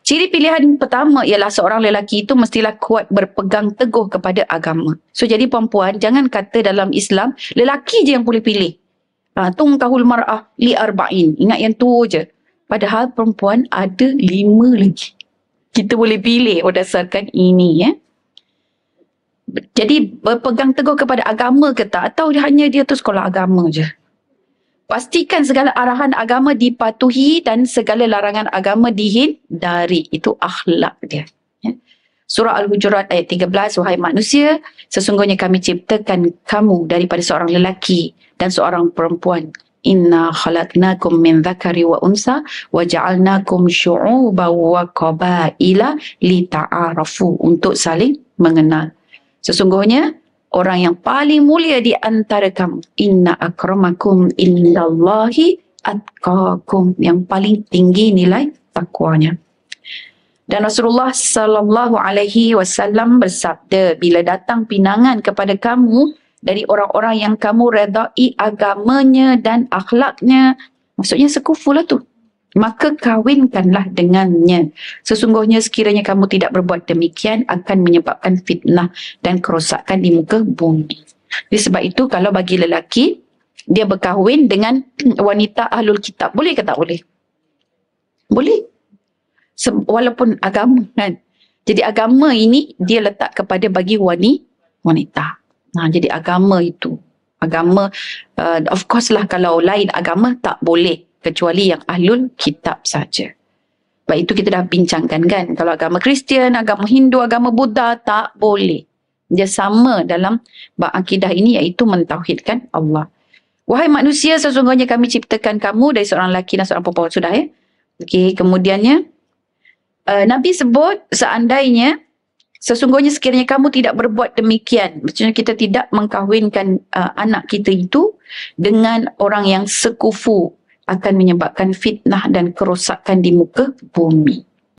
Ciri pilihan pertama ialah seorang lelaki itu mestilah kuat berpegang teguh kepada agama. So jadi perempuan, jangan kata dalam Islam, lelaki je yang boleh pilih. Tungkahul mar'ah li arba'in. Ingat yang tu je. Padahal perempuan ada 5 lagi. Kita boleh pilih berdasarkan ini. Jadi berpegang teguh kepada agama ke tak? Atau hanya dia tu sekolah agama je? Pastikan segala arahan agama dipatuhi dan segala larangan agama dihindari. Itu akhlak dia. Surah Al-Hujurat ayat 13, wahai manusia, sesungguhnya kami ciptakan kamu daripada seorang lelaki dan seorang perempuan. Inna khalaqnakum min dzakari wa unsa wa ja'alnakum syu'uban wa qabaila lita'arafu, untuk saling mengenal. Sesungguhnya orang yang paling mulia di antara kamu, inna akramakum indallahi atqakum, yang paling tinggi nilai takwanya. Dan Rasulullah sallallahu alaihi wasallam bersabda, bila datang pinangan kepada kamu dari orang-orang yang kamu redai agamanya dan akhlaknya, maksudnya sekufu lah tu, maka kahwinkanlah dengannya. Sesungguhnya sekiranya kamu tidak berbuat demikian akan menyebabkan fitnah dan kerosakan di muka bumi. Jadi sebab itu kalau bagi lelaki dia berkahwin dengan wanita ahlul kitab, boleh ke tak boleh? Boleh. Walaupun agama kan. Jadi agama ini dia letak kepada bagi wanita. Jadi agama itu. Agama of course lah, kalau lain agama tak boleh. Kecuali yang ahlul kitab saja. Sebab itu kita dah bincangkan kan. Kalau agama Kristian, agama Hindu, agama Buddha, tak boleh. Dia sama dalam bab akidah ini, iaitu mentauhidkan Allah. Wahai manusia, sesungguhnya kami ciptakan kamu dari seorang lelaki dan seorang perempuan. Sudah ya? Okey, kemudiannya Nabi sebut seandainya sesungguhnya sekiranya kamu tidak berbuat demikian, maksudnya kita tidak mengkahwinkan anak kita itu dengan orang yang sekufu, akan menyebabkan fitnah dan kerosakan di muka bumi.